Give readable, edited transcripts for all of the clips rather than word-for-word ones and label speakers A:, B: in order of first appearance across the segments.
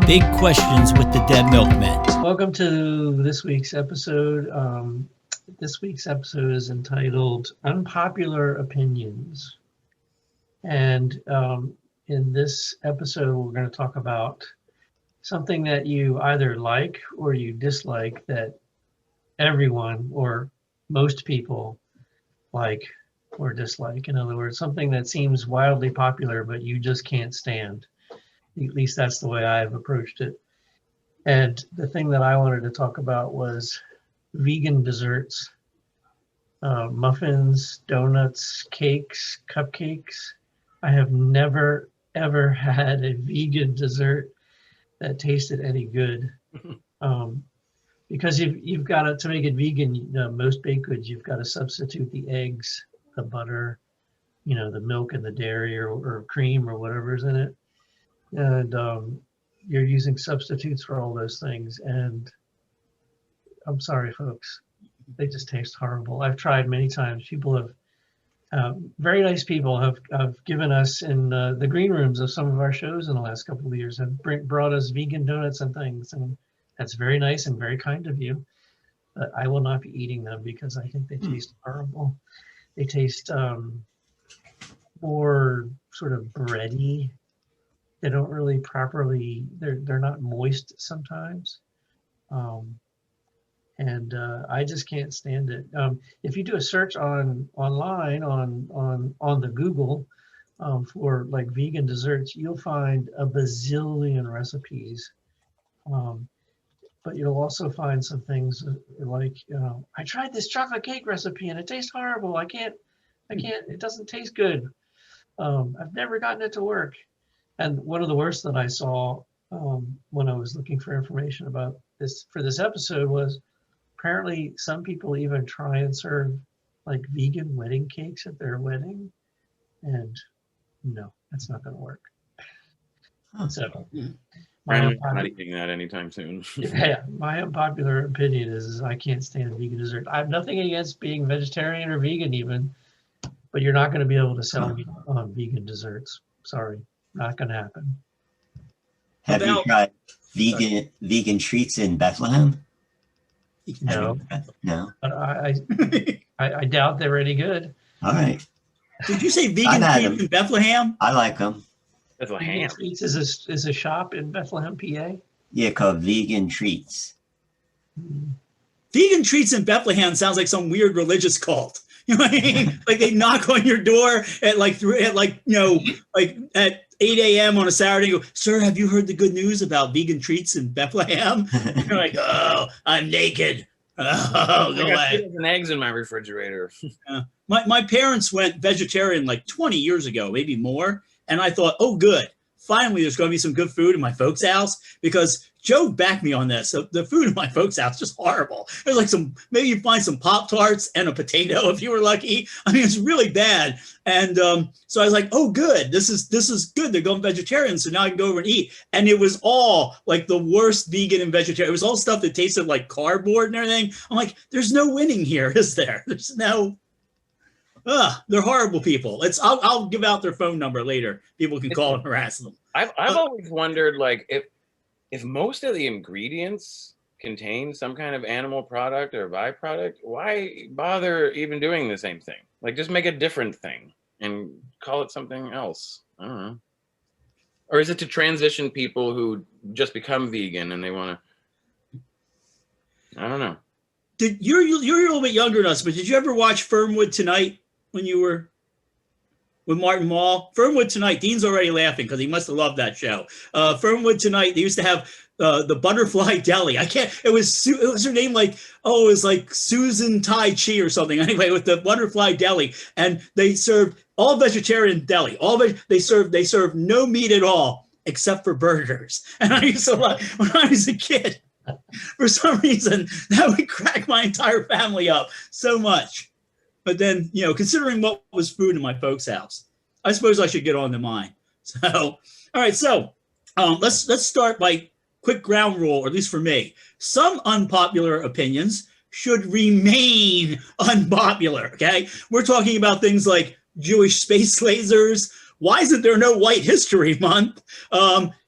A: Big Questions with the Dead Milkmen.
B: Welcome to this week's episode. This week's episode is entitled Unpopular Opinions. And in this episode, we're going to talk about something that you either like or you dislike that everyone or most people like or dislike. In other words, something that seems wildly popular, but you just can't stand. At least that's the way I've approached it. And the thing that I wanted to talk about was vegan desserts, muffins, donuts, cakes, cupcakes. I have never, ever had a vegan dessert that tasted any good. Because you've got to make it vegan, most baked goods, you've got to substitute the eggs, the butter, the milk and the dairy or cream or whatever's in it. And you're using substitutes for all those things. And I'm sorry, folks, they just taste horrible. I've tried many times. People have, very nice people have given us in the green rooms of some of our shows in the last couple of years, have brought us vegan donuts and things. And that's very nice and very kind of you. But I will not be eating them because I think they taste horrible. They taste more sort of bready. They don't really properly, they're not moist sometimes. And I just can't stand it. If you do a search online on the Google for like vegan desserts, you'll find a bazillion recipes. But you'll also find some things like, I tried this chocolate cake recipe and it tastes horrible. I can't, it doesn't taste good. I've never gotten it to work. And one of the worst that I saw when I was looking for information about this for this episode was apparently some people even try and serve like vegan wedding cakes at their wedding. And no, that's not going to work. So
C: I'm not eating that anytime soon.
B: Yeah, my unpopular opinion is I can't stand vegan dessert. I have nothing against being vegetarian or vegan even, but you're not going to be able to sell me on vegan desserts. Sorry. Not going to happen.
D: Have you tried vegan treats in Bethlehem?
B: No.
D: No.
B: But I doubt they're any good.
D: All right.
E: Did you say vegan treats in Bethlehem?
D: I like them.
C: Bethlehem.
B: Vegan Treats is a shop in Bethlehem, PA?
D: Yeah, called Vegan Treats.
E: Vegan treats in Bethlehem sounds like some weird religious cult. You know what I mean? Like they knock on your door at like 8 a.m. on a Saturday and go, "Sir, have you heard the good news about vegan treats in Bethlehem?" And you're like, "Oh, I'm naked. Oh, go away."
C: I got and eggs in my refrigerator.
E: My parents went vegetarian like 20 years ago, maybe more. And I thought, oh, good. Finally, there's going to be some good food in my folks' house because Joe backed me on this. So the food in my folks' house is just horrible. There's like maybe you find some Pop-Tarts and a potato if you were lucky. I mean, it's really bad. And so I was like, oh, good. This is good. They're going vegetarian. So now I can go over and eat. And it was all like the worst vegan and vegetarian. It was all stuff that tasted like cardboard and everything. I'm like, there's no winning here, is there? There's no. They're horrible people. I'll give out their phone number later. People can call and harass them.
C: I've always wondered, like, if most of the ingredients contain some kind of animal product or byproduct, why bother even doing the same thing? Like, just make a different thing and call it something else. I don't know. Or is it to transition people who just become vegan and they want to? I don't know.
E: You're a little bit younger than us, but did you ever watch Fernwood Tonight? When you were with Martin Mull? Fernwood Tonight, Dean's already laughing because he must have loved that show. Fernwood Tonight, they used to have the Butterfly Deli. It was her name it was like Susan Tai Chi or something. Anyway, with the Butterfly Deli. And they served all vegetarian deli. They served no meat at all except for burgers. And I used to like, when I was a kid, for some reason, that would crack my entire family up so much. But then, considering what was food in my folks' house, I suppose I should get on to mine. So, all right. So let's start by quick ground rule, or at least for me. Some unpopular opinions should remain unpopular, okay? We're talking about things like Jewish space lasers. Why isn't there no White History Month?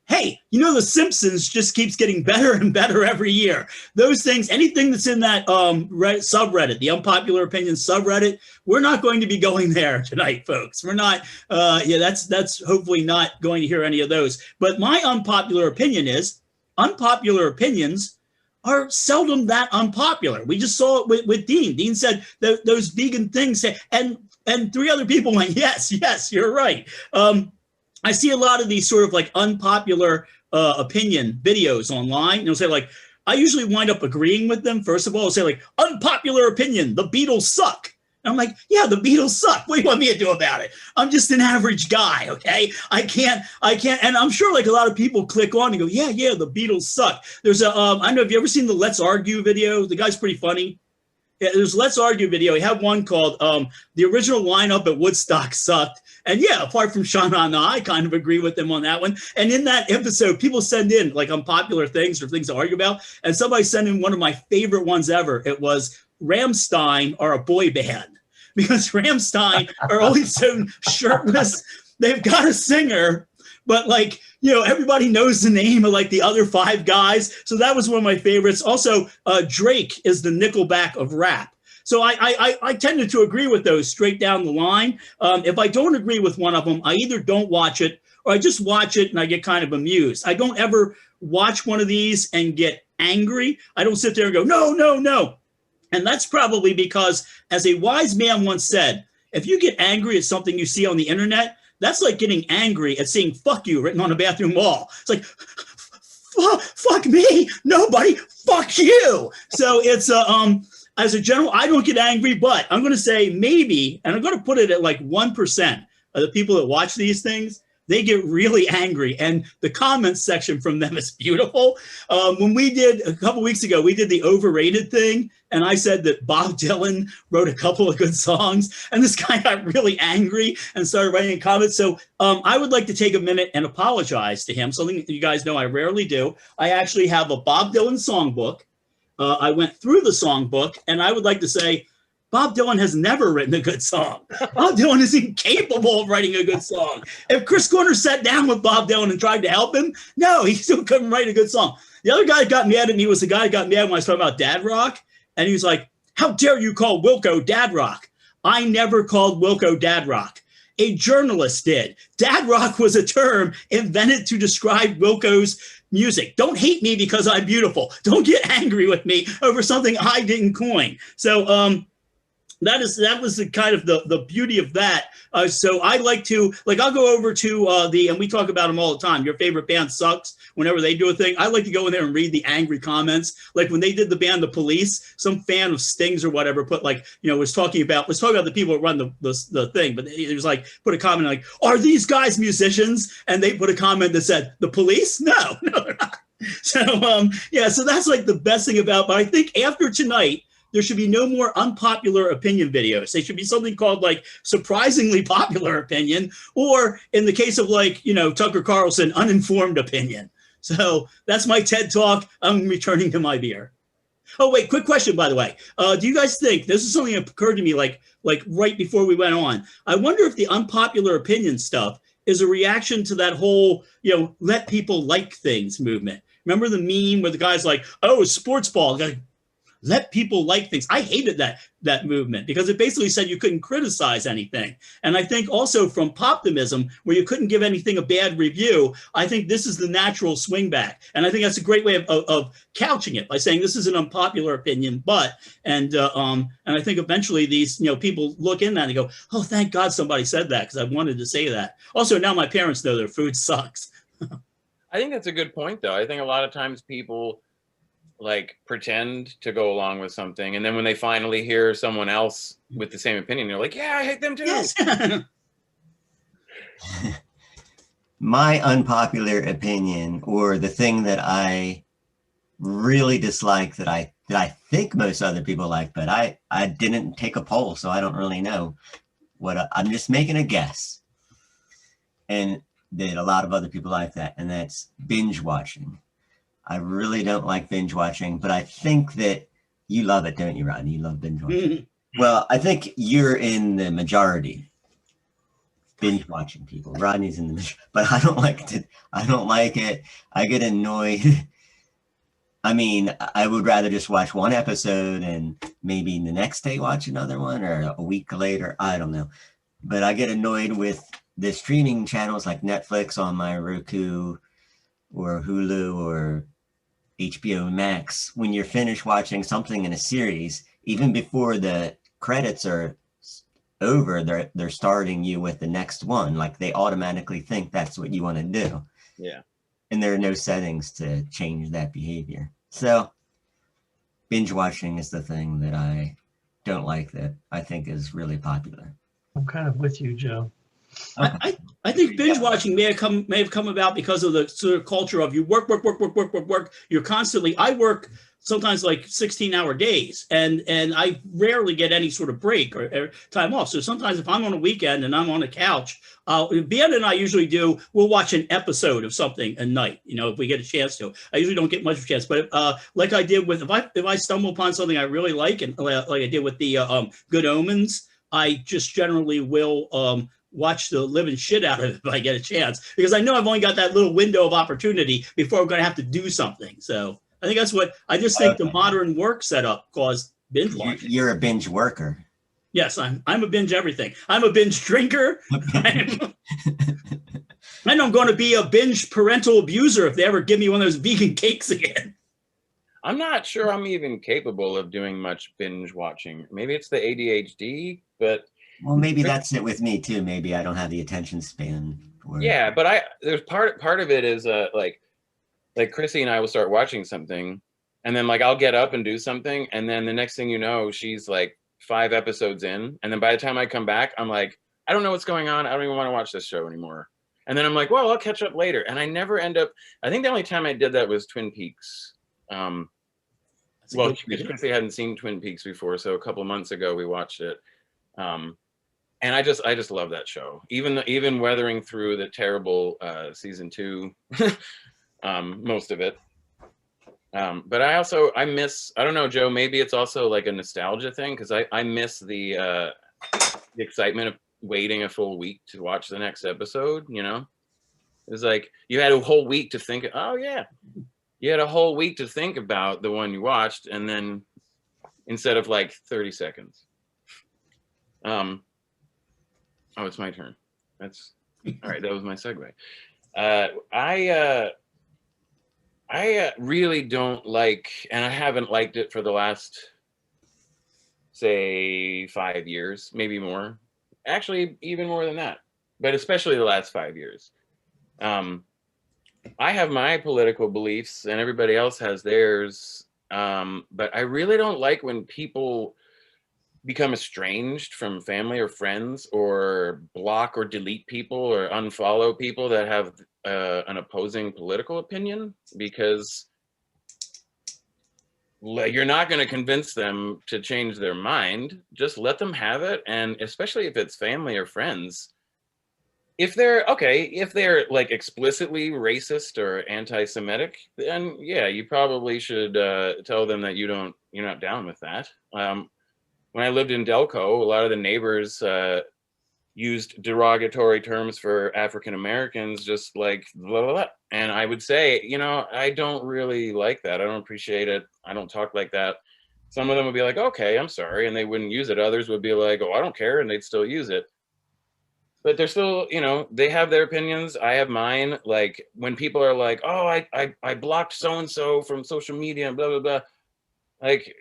E: hey, you know, The Simpsons just keeps getting better and better every year. Those things, anything that's in that subreddit, the unpopular opinion subreddit, we're not going to be going there tonight, folks. We're not, that's hopefully not going to hear any of those. But my unpopular opinion is unpopular opinions are seldom that unpopular. We just saw it with Dean. Dean said those vegan things, and 3 other people went, yes, you're right. I see a lot of these sort of like unpopular opinion videos online. You'll say like, I usually wind up agreeing with them. First of all, I'll say like, unpopular opinion, the Beatles suck. And I'm like, yeah, the Beatles suck. What do you want me to do about it? I'm just an average guy, okay? I can't. And I'm sure like a lot of people click on and go, yeah, the Beatles suck. There's a, I don't know, have you ever seen the Let's Argue video? The guy's pretty funny. Yeah, there's Let's Argue video. He had one called The Original Lineup at Woodstock Sucked. And yeah, apart from Sean and I kind of agree with them on that one. And in that episode, people send in like unpopular things or things to argue about. And somebody sent in one of my favorite ones ever. It was Rammstein are a boy band, because Rammstein are always so shirtless. They've got a singer, but like, you know, everybody knows the name of like the other 5 guys. So that was one of my favorites. Also, Drake is the Nickelback of rap. So I tended to agree with those straight down the line. If I don't agree with one of them, I either don't watch it or I just watch it and I get kind of amused. I don't ever watch one of these and get angry. I don't sit there and go, no. And that's probably because, as a wise man once said, if you get angry at something you see on the internet, that's like getting angry at seeing "fuck you" written on a bathroom wall. It's like, fuck me, nobody, fuck you. So it's as a general, I don't get angry, but I'm going to say maybe, and I'm going to put it at like 1% of the people that watch these things, they get really angry. And the comments section from them is beautiful. When we did, a couple weeks ago, we did the overrated thing. And I said that Bob Dylan wrote a couple of good songs. And this guy got really angry and started writing comments. So I would like to take a minute and apologize to him. Something that you guys know I rarely do. I actually have a Bob Dylan songbook. I went through the songbook, and I would like to say, Bob Dylan has never written a good song. Bob Dylan is incapable of writing a good song. If Chris Corner sat down with Bob Dylan and tried to help him, no, he still couldn't write a good song. The other guy got mad at me was the guy who got mad when I was talking about dad rock. And he was like, how dare you call Wilco dad rock? I never called Wilco dad rock. A journalist did. Dad rock was a term invented to describe Wilco's music. Don't hate me because I'm beautiful. Don't get angry with me over something I didn't coin. So that was the kind of the beauty of that. So I like to, like, I'll go over to and we talk about them all the time. Your favorite band sucks. Whenever they do a thing, I like to go in there and read the angry comments. Like when they did the band The Police, some fan of Sting's or whatever put like, you know, let's talk about the people that run the thing. But it was like, put a comment like, are these guys musicians? And they put a comment that said, The Police? No, they're not. So so that's like the best thing about, but I think after tonight, there should be no more unpopular opinion videos. They should be something called like surprisingly popular opinion, or in the case of like, you know, Tucker Carlson, uninformed opinion. So that's my TED Talk. I'm returning to my beer. Oh, wait, quick question, by the way. Do you guys think, this is something that occurred to me like right before we went on. I wonder if the unpopular opinion stuff is a reaction to that whole, you know, let people like things movement. Remember the meme where the guy's like, oh, sports ball. Like, let people like things. I hated that movement because it basically said you couldn't criticize anything. And I think also from Poptimism, where you couldn't give anything a bad review, I think this is the natural swing back. And I think that's a great way of couching it by saying this is an unpopular opinion, but, and I think eventually these, you know, people look in that and go, oh, thank God somebody said that because I wanted to say that. Also, now my parents know their food sucks.
C: I think that's a good point, though. I think a lot of times people like pretend to go along with something, and then when they finally hear someone else with the same opinion, they're like, yeah, I hate them too.
E: Yes.
D: My unpopular opinion, or the thing that I really dislike that I think most other people like, but I didn't take a poll, so I don't really know what I'm just making a guess. And that a lot of other people like that, and that's binge watching. I really don't like binge watching, but I think that you love it, don't you, Rodney? You love binge watching. Well, I think you're in the majority. binge watching people. Rodney's in the, but I don't like it. I don't like it. I get annoyed. I mean, I would rather just watch one episode and maybe the next day watch another one, or a week later. I don't know. But I get annoyed with the streaming channels like Netflix on my Roku or Hulu or HBO Max. When you're finished watching something in a series, even before the credits are over, they're starting you with the next one. Like they automatically think that's what you want to do.
C: Yeah.
D: And there are no settings to change that behavior. So binge watching is the thing that I don't like, that I think is really popular.
B: I'm kind of with you, Joe.
E: I think binge watching may have come about because of the sort of culture of you work. You're constantly, I work sometimes like 16-hour days, and I rarely get any sort of break or time off. So sometimes if I'm on a weekend and I'm on a couch, Ben and I usually we'll watch an episode of something a night, if we get a chance to. I usually don't get much of a chance, but like I did with, if I stumble upon something I really like, and like I did with the Good Omens, I just generally will watch the living shit out of it if I get a chance, because I know I've only got that little window of opportunity before I'm going to have to do something. So I think that's what, I just think the modern work setup caused binge watching.
D: You're a binge worker.
E: Yes, I'm a binge everything. I'm a binge drinker. And I'm going to be a binge parental abuser if they ever give me one of those vegan cakes again.
C: I'm not sure I'm even capable of doing much binge watching. Maybe it's the ADHD, but
D: well, maybe that's it with me too. Maybe I don't have the attention span for it.
C: Yeah, but there's part of it is like Chrissy and I will start watching something, and then like I'll get up and do something, and then the next thing you know, she's like 5 episodes in, and then by the time I come back, I'm like, I don't know what's going on. I don't even want to watch this show anymore. And then I'm like, well, I'll catch up later. And I never end up. I think the only time I did that was Twin Peaks. Well, because Chrissy hadn't seen Twin Peaks before, so a couple months ago we watched it. And I just love that show, even weathering through the terrible season 2, most of it. But I miss, I don't know, Joe, maybe it's also like a nostalgia thing, because I miss the excitement of waiting a full week to watch the next episode. It was like you had a whole week to think. Oh yeah, you had a whole week to think about the one you watched, and then instead of like 30 seconds. Oh, it's my turn. That's all right. That was my segue. I really don't like, and I haven't liked it for the last, say, 5 years, maybe more. Actually, even more than that, but especially the last 5 years. I have my political beliefs, and everybody else has theirs. But I really don't like when people become estranged from family or friends, or block or delete people or unfollow people that have an opposing political opinion, because you're not going to convince them to change their mind. Just let them have it. And especially if it's family or friends, if they're like explicitly racist or anti-Semitic, then yeah, you probably should tell them that you're not down with that. When I lived in Delco, a lot of the neighbors used derogatory terms for African Americans, just like blah, blah, blah. And I would say, I don't really like that. I don't appreciate it. I don't talk like that. Some of them would be like, okay, I'm sorry, and they wouldn't use it. Others would be like, oh, I don't care, and they'd still use it. But they're still, they have their opinions. I have mine. Like when people are like, oh, I blocked so-and-so from social media and blah, blah, blah. Like,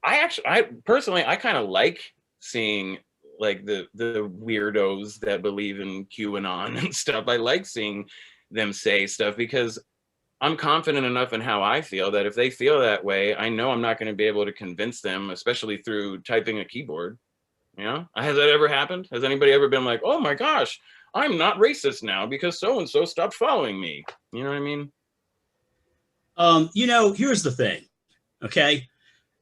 C: I personally kind of like seeing like the weirdos that believe in QAnon and stuff. I like seeing them say stuff, because I'm confident enough in how I feel that if they feel that way, I know I'm not going to be able to convince them, especially through typing a keyboard. Has that ever happened? Has anybody ever been like, oh my gosh, I'm not racist now because so-and-so stopped following me? You know what I mean?
E: Here's the thing, okay?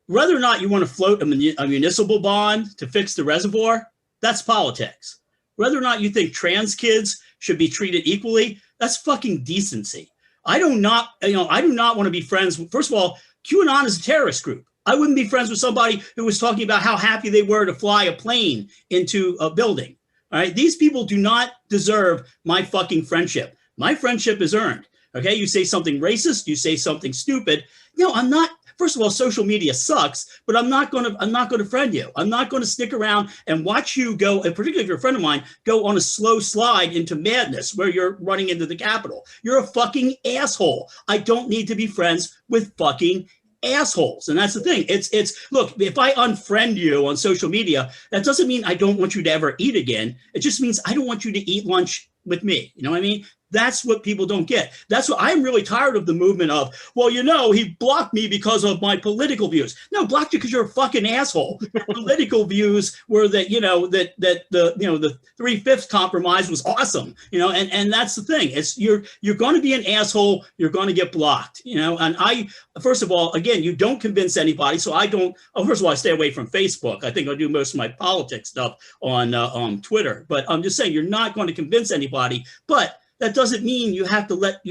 E: Whether or not you want to float a municipal bond to fix the reservoir, that's politics. Whether or not you think trans kids should be treated equally, that's fucking decency. I do not want to be friends with, first of all, QAnon is a terrorist group. I wouldn't be friends with somebody who was talking about how happy they were to fly a plane into a building. All right. These people do not deserve my fucking friendship. My friendship is earned. Okay. You say something racist, you say something stupid. You know, I'm not, first of all, social media sucks, but I'm not going to friend you. I'm not going to stick around and watch you go, and particularly if you're a friend of mine, go on a slow slide into madness where you're running into the Capitol. You're a fucking asshole. I don't need to be friends with fucking assholes. And that's the thing. It's look, if I unfriend you on social media, that doesn't mean I don't want you to ever eat again. It just means I don't want you to eat lunch with me. You know what I mean? That's what people don't get. That's what I'm really tired of, the movement of, well, you know, he blocked me because of my political views. No, blocked you because you're a fucking asshole. Your political views were that, you know, that the 3/5 compromise was awesome, you know, and that's the thing. It's you're going to be an asshole. You're going to get blocked, you know. And I, first of all, again, you don't convince anybody. So I don't. Oh, first of all, I stay away from Facebook. I think I do most of my politics stuff on Twitter. But I'm just saying, you're not going to convince anybody. But that doesn't mean you have to let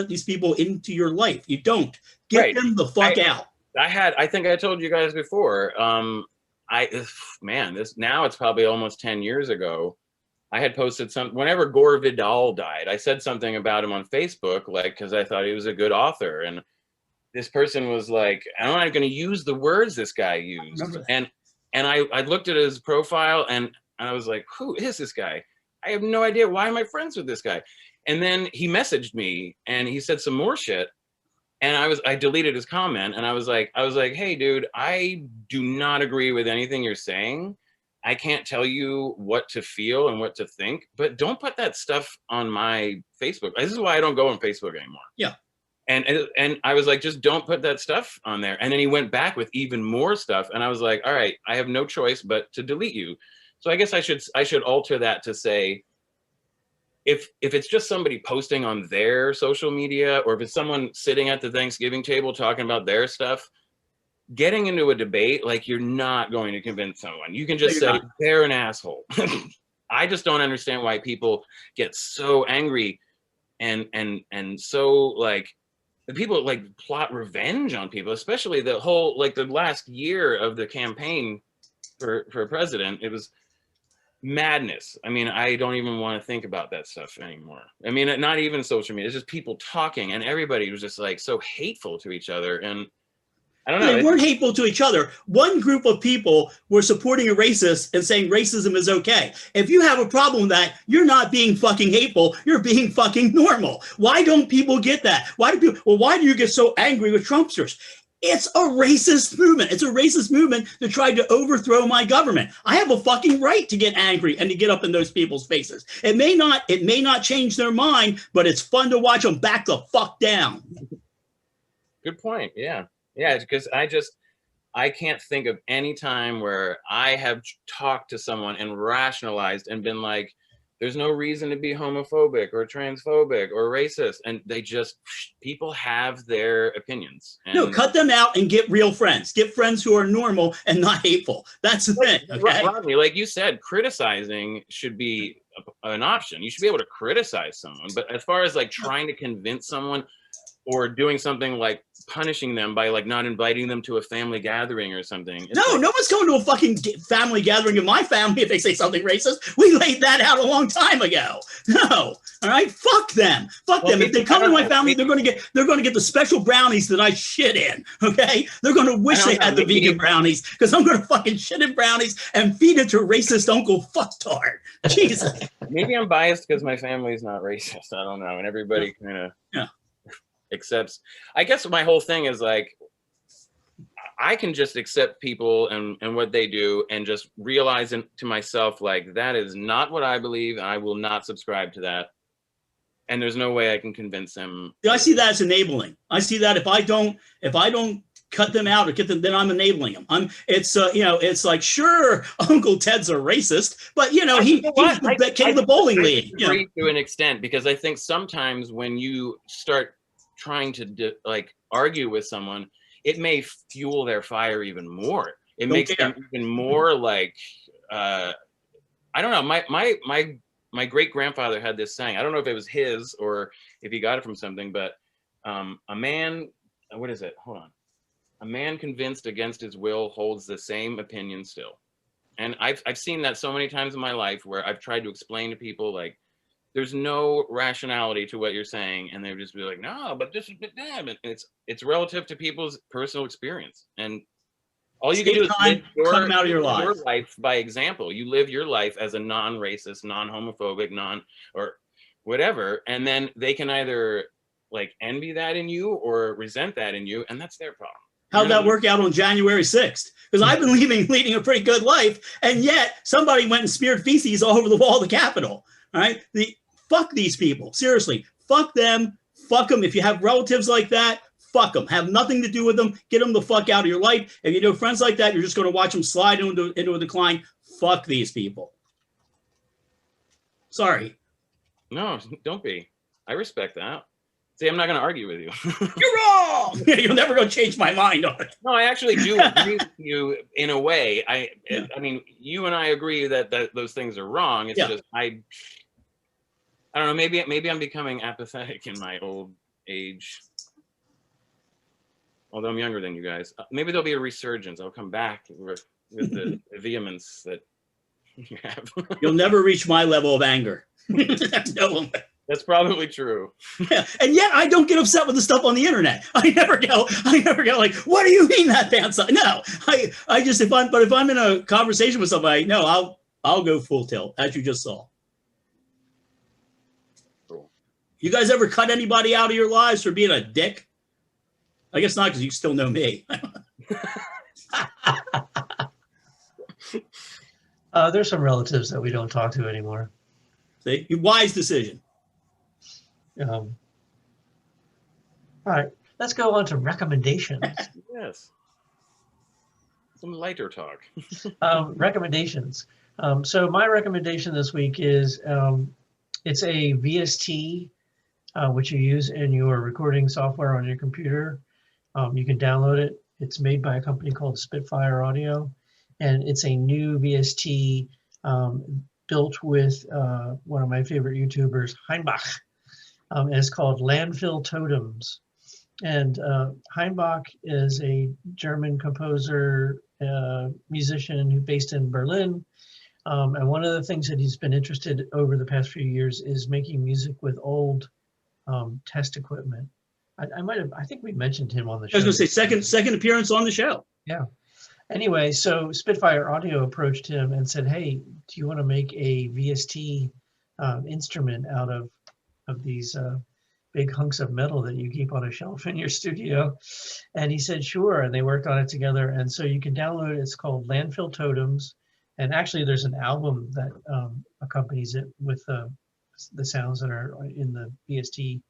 E: these people into your life. You don't. Get them the fuck out.
C: I think I told you guys before. This now it's probably almost 10 years ago. I had posted whenever Gore Vidal died, I said something about him on Facebook, like, because I thought he was a good author. And this person was like, I'm not going to use the words this guy used. And I looked at his profile and I was like, who is this guy? I have no idea. Why am I friends with this guy? And then he messaged me and he said some more shit. And I deleted his comment and I was like, hey dude, I do not agree with anything you're saying. I can't tell you what to feel and what to think, but don't put that stuff on my Facebook. This is why I don't go on Facebook anymore.
E: Yeah.
C: And I was like, just don't put that stuff on there. And then he went back with even more stuff. And I was like, all right, I have no choice but to delete you. So I guess I should alter that to say, if it's just somebody posting on their social media, or if it's someone sitting at the Thanksgiving table talking about their stuff, getting into a debate, like, you're not going to convince someone. You can just say they're an asshole. I just don't understand why people get so angry and so, like, the people like plot revenge on people, especially the whole, like, the last year of the campaign for president. It was madness. I mean, I don't even want to think about that stuff anymore. I mean, not even social media. It's just people talking, and everybody was just like so hateful to each other. And I don't know.
E: They weren't hateful to each other. One group of people were supporting a racist and saying racism is okay. If you have a problem with that, you're not being fucking hateful. You're being fucking normal. Why don't people get that? Why do you get so angry with Trumpsters? It's a racist movement. It's a racist movement that tried to overthrow my government. I have a fucking right to get angry and to get up in those people's faces. It may not change their mind, but it's fun to watch them back the fuck down.
C: Good point. Yeah. Yeah, because I can't think of any time where I have talked to someone and rationalized and been like, there's no reason to be homophobic or transphobic or racist. And people have their opinions. And
E: no, cut them out and get real friends. Get friends who are normal and not hateful. That's the thing. Okay?
C: Rodney, like you said, criticizing should be an option. You should be able to criticize someone. But as far as like trying to convince someone or doing something like punishing them by like not inviting them to a family gathering or something.
E: No one's going to a fucking family gathering in my family if they say something racist. We laid that out a long time ago. No, all right, fuck them. Fuck them. If they come to my family, they're going to get the special brownies that I shit in. Okay, they're going to wish they had the vegan brownies because I'm going to fucking shit in brownies and feed it to racist Uncle Fucktard. Jesus.
C: Maybe I'm biased because my family's not racist. I don't know, and everybody kind of accepts. I guess my whole thing is like, I can just accept people and what they do and just realize to myself, like, that is not what I believe. And I will not subscribe to that. And there's no way I can convince them.
E: I see that as enabling. I see that if I don't cut them out or get them, then I'm enabling them. It's like, sure, Uncle Ted's a racist, but he's the king of the bowling league.
C: To an extent, because I think sometimes when you start trying to argue with someone, it may fuel their fire even more. It makes them even more like, I don't know. My great grandfather had this saying. I don't know if it was his or if he got it from something, but a man, what is it? Hold on. A man convinced against his will holds the same opinion still. And I've seen that so many times in my life where I've tried to explain to people like, there's no rationality to what you're saying, and they would just be like, no, but this is damn, and it's relative to people's personal experience, and all you can do is live
E: cut them out of your
C: life by example. You live your life as a non-racist, non-homophobic, or whatever, and then they can either like envy that in you or resent that in you, and that's their problem.
E: How'd that work out on January 6th? Because I've been leading a pretty good life, and yet somebody went and smeared feces all over the wall of the Capitol. All right, fuck these people. Seriously, fuck them. Fuck them. If you have relatives like that, fuck them. Have nothing to do with them. Get them the fuck out of your life. If you know friends like that, you're just going to watch them slide into a decline. Fuck these people. Sorry.
C: No, don't be. I respect that. See, I'm not going to argue with you.
E: You're wrong. You're never going to change my mind on it.
C: No, I actually do agree with you in a way. I mean, you and I agree that those things are wrong. It's just I don't know. Maybe I'm becoming apathetic in my old age. Although I'm younger than you guys, maybe there'll be a resurgence. I'll come back with the vehemence that you have.
E: You'll never reach my level of anger. No.
C: That's probably true.
E: Yeah. And yet I don't get upset with the stuff on the internet. I never go like, what do you mean that band sucks? No, I just, if I'm in a conversation with somebody, no, I'll go full tilt, as you just saw.
C: Cool.
E: You guys ever cut anybody out of your lives for being a dick? I guess not, because you still know me.
B: There's some relatives that we don't talk to anymore.
E: See, wise decision.
B: All right, let's go on to recommendations.
C: Yes. Some lighter talk.
B: Recommendations. So my recommendation this week is it's a VST, which you use in your recording software on your computer. You can download it. It's made by a company called Spitfire Audio, and it's a new VST built with one of my favorite YouTubers, Hainbach. And it's called Landfill Totems. And Hainbach is a German composer, musician who's based in Berlin. And one of the things that he's been interested over the past few years is making music with old test equipment. I think we mentioned him on the show.
E: I was going to say second appearance on the show.
B: Yeah. Anyway, so Spitfire Audio approached him and said, hey, do you want to make a VST instrument out of these big hunks of metal that you keep on a shelf in your studio? And he said, sure. And they worked on it together. And so you can download it. It's called Landfill Totems. And actually there's an album that accompanies it with the sounds that are in the VST.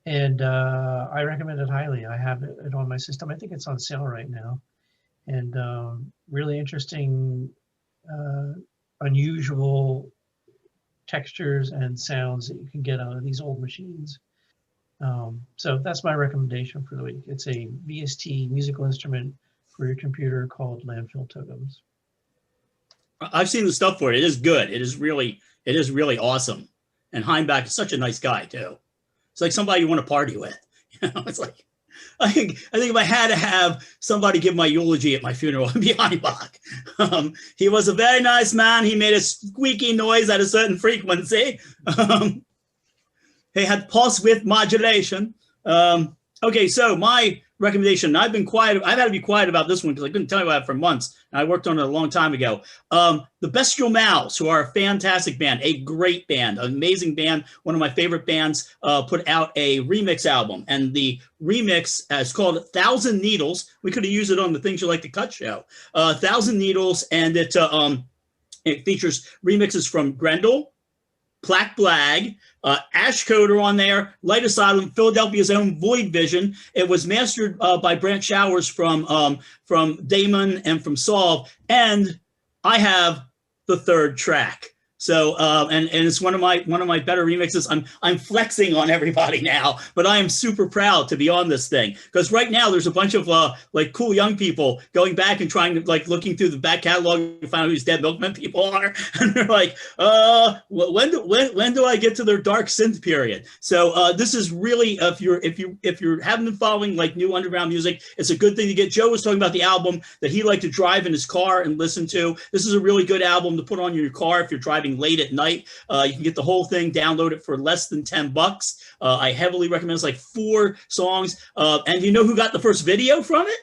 B: And I recommend it highly. I have it on my system. I think it's on sale right now. And really interesting, unusual textures and sounds that you can get out of these old machines. So that's my recommendation for the week. It's a VST musical instrument for your computer called Landfill Totems.
E: I've seen the stuff for it. It is good. It is really awesome. And Hainbach is such a nice guy too. It's like somebody you want to party with. You know, it's like, I think if I had to have somebody give my eulogy at my funeral, it'd be Hainbach. He was a very nice man. He made a squeaky noise at a certain frequency. He had pulse width modulation. Okay, so my recommendation, I've been quiet. I've had to be quiet about this one because I couldn't tell you about it for months. And I worked on it a long time ago. The Bestial Mouths, who are a fantastic band, a great band, an amazing band, one of my favorite bands, put out a remix album. And the remix is called Thousandneedles. We could have used it on the Things You Like to Cut show. Thousandneedles, and it features remixes from Grendel, Plaque Blag, Ash Coder on there, Light Asylum, Philadelphia's own Void Vision. It was mastered by Brant Showers from Damon and from Solve. And I have the third track. So and it's one of my better remixes. I'm flexing on everybody now, but I am super proud to be on this thing because right now there's a bunch of like cool young people going back and trying to like looking through the back catalog to find out who these Dead Milkmen people are, and they're like, when do I get to their dark synth period? So this is really if you haven't been following like new underground music, it's a good thing to get. Joe was talking about the album that he liked to drive in his car and listen to. This is a really good album to put on your car if you're driving late at night. You can get the whole thing, download it for less than $10. I heavily recommend. It's like 4 songs. And you know who got the first video from it?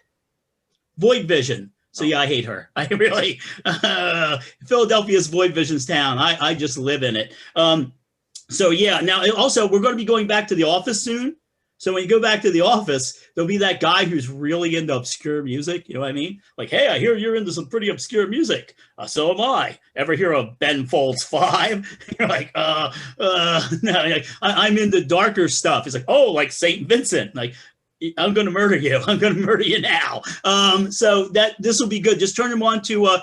E: Void Vision. So yeah, I hate her. I really, Philadelphia's Void Vision's town. I just live in it. So yeah, now also we're going to be going back to the office soon. So when you go back to the office, there'll be that guy who's really into obscure music. You know what I mean? Like, hey, I hear you're into some pretty obscure music. So am I. Ever hear of Ben Folds 5? You're like, no, I'm into darker stuff. He's like, oh, like St. Vincent. Like, I'm going to murder you. I'm going to murder you now. So that this will be good. Just turn him on to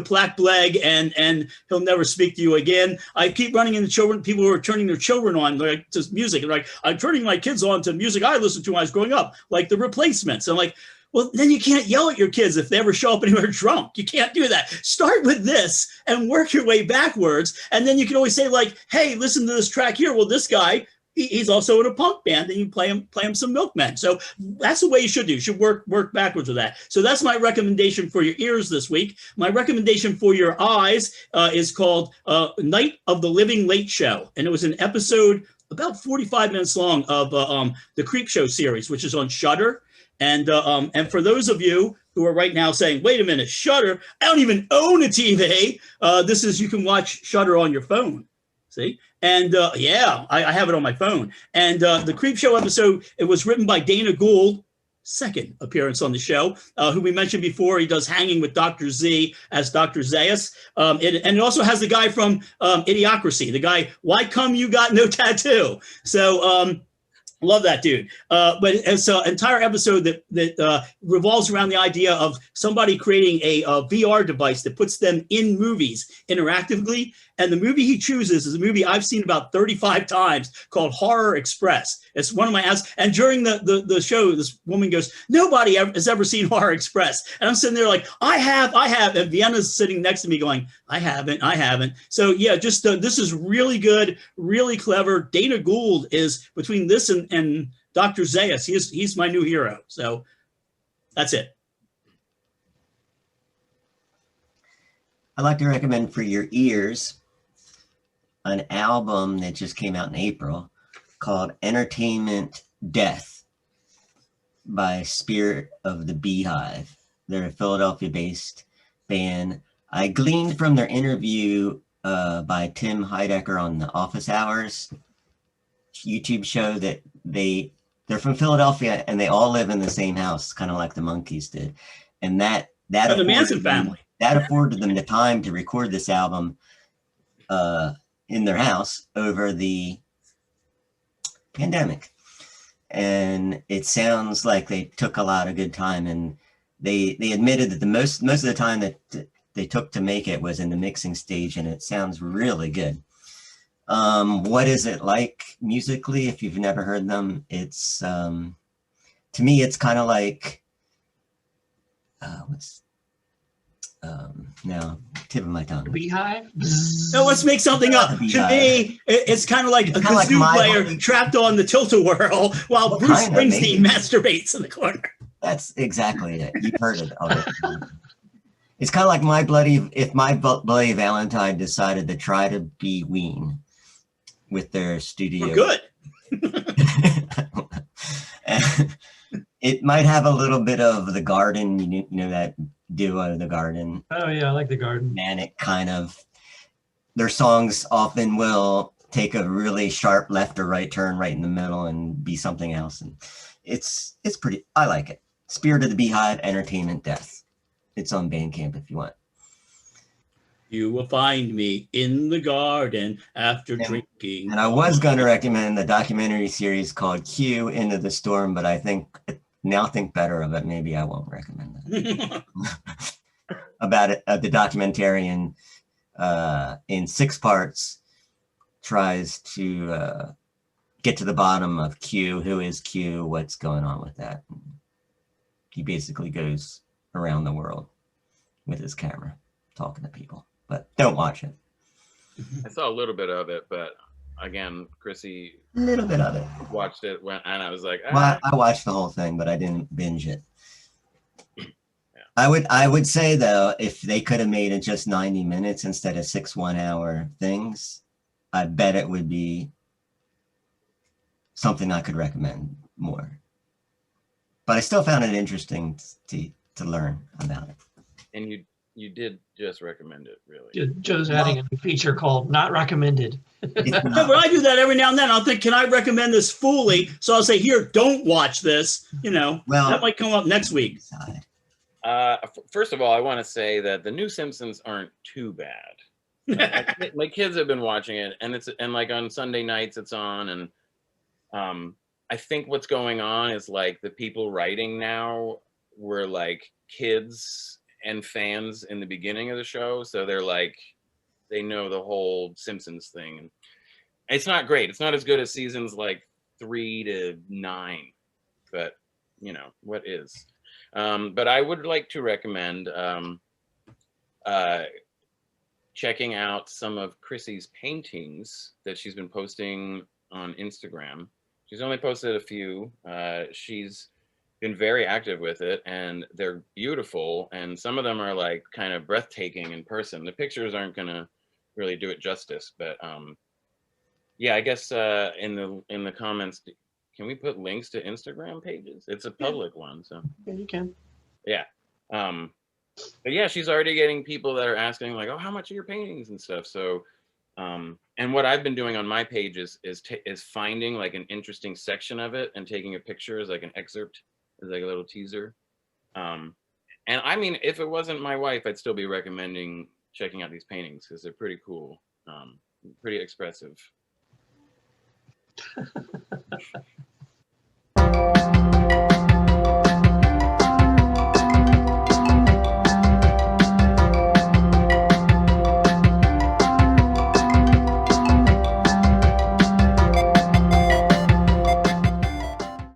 E: Black Bleg, and he'll never speak to you again. I keep running into people who are turning their children on like to music. Like, I'm turning my kids on to music I listened to when I was growing up, like the Replacements. I'm like, well, then you can't yell at your kids if they ever show up anywhere drunk. You can't do that. Start with this and work your way backwards, and then you can always say like, hey, listen to this track here. Well, this guy, he's also in a punk band, and you play him some Milkmen. So that's the way you should do. You should work backwards with that. So that's my recommendation for your ears this week. My recommendation for your eyes is called Night of the Living Late Show. And it was an episode about 45 minutes long of the Creep Show series, which is on Shudder. And for those of you who are right now saying, wait a minute, Shudder, I don't even own a TV. You can watch Shudder on your phone. See? And yeah, I have it on my phone. And the Creep Show episode, it was written by Dana Gould, second appearance on the show, who we mentioned before. He does Hanging with Dr. Z as Dr. Zaius. And it also has the guy from Idiocracy, the guy, why come you got no tattoo? So love that dude. But it's an entire episode that revolves around the idea of somebody creating a VR device that puts them in movies interactively. And the movie he chooses is a movie I've seen about 35 times called Horror Express. It's one of my ads. And during the show, this woman goes, nobody has ever seen Horror Express. And I'm sitting there like, I have. And Vienna's sitting next to me going, I haven't. So yeah, just this is really good, really clever. Dana Gould is between this and Dr. Zaius. He's my new hero. So that's it.
D: I'd like to recommend for your ears an album that just came out in April called Entertainment Death by Spirit of the Beehive. They're a Philadelphia-based band. I gleaned from their interview by Tim Heidecker on the Office Hours YouTube show that they're from Philadelphia and they all live in the same house, kind of like the Monkees did. And that
E: the Manson family.
D: That afforded them the time to record this album in their house over the pandemic. And it sounds like they took a lot of good time, and they admitted that the most of the time that they took to make it was in the mixing stage, and it sounds really good. What is it like musically? If you've never heard them, it's to me it's kind of like now tip of my tongue.
B: Beehive?
E: No, let's make something up. To me, it's kind of like a kazoo player trapped on the tilt-a-whirl while Bruce Springsteen masturbates in the corner.
D: That's exactly it. You've heard it already. It's kind of like if my Bloody Valentine decided to try to be Ween with their studio.
E: We're good.
D: It might have a little bit of The Garden, you know that duo, The Garden.
B: Oh yeah, I like The Garden.
D: Manic kind of. Their songs often will take a really sharp left or right turn right in the middle and be something else. And it's pretty, I like it. Spirit of the Beehive, Entertainment Death. It's on Bandcamp if you want.
E: You will find me in the garden after drinking.
D: And I was going to recommend the documentary series called Q, Into the Storm, but I think better of it. Maybe I won't recommend that. About it, the documentarian in 6 parts, tries to get to the bottom of Q. Who is Q? What's going on with that? He basically goes around the world with his camera talking to people, but don't watch it.
C: I saw a little bit of it, but again, Chrissy
D: A little bit of it.
C: watched it and I was like,
D: Well, I watched the whole thing, but I didn't binge it. I would say though, if they could have made it just 90 minutes instead of 6 1-hour things, I bet it would be something I could recommend more. But I still found it interesting to learn about it.
C: and you did just recommend it, really.
B: Joe's adding a new feature called "Not Recommended."
D: It's
E: Yeah,
D: not,
E: but I do that every now and then. I'll think, can I recommend this fully? So I'll say, here, don't watch this. You know,
D: well,
E: that might come up next week.
D: side.
C: First of all, I want to say that the new Simpsons aren't too bad. My kids have been watching it, and like on Sunday nights it's on, and I think what's going on is like the people writing now were like kids and fans in the beginning of the show, so they're like, they know the whole Simpsons thing, and it's not great. It's not as good as seasons like 3 to 9, but you know what is. But I would like to recommend checking out some of Chrissy's paintings that she's been posting on Instagram. She's only posted a few. She's been very active with it, and they're beautiful, and some of them are like kind of breathtaking in person. The pictures aren't gonna really do it justice, but yeah, I guess in the comments, can we put links to Instagram pages? It's a public one, so
B: Yeah, you can.
C: yeah. But yeah, she's already getting people that are asking like, oh, how much are your paintings and stuff. So and what I've been doing on my page is finding like an interesting section of it and taking a picture as like an excerpt, as like a little teaser. And I mean, if it wasn't my wife, I'd still be recommending checking out these paintings because they're pretty cool, pretty expressive.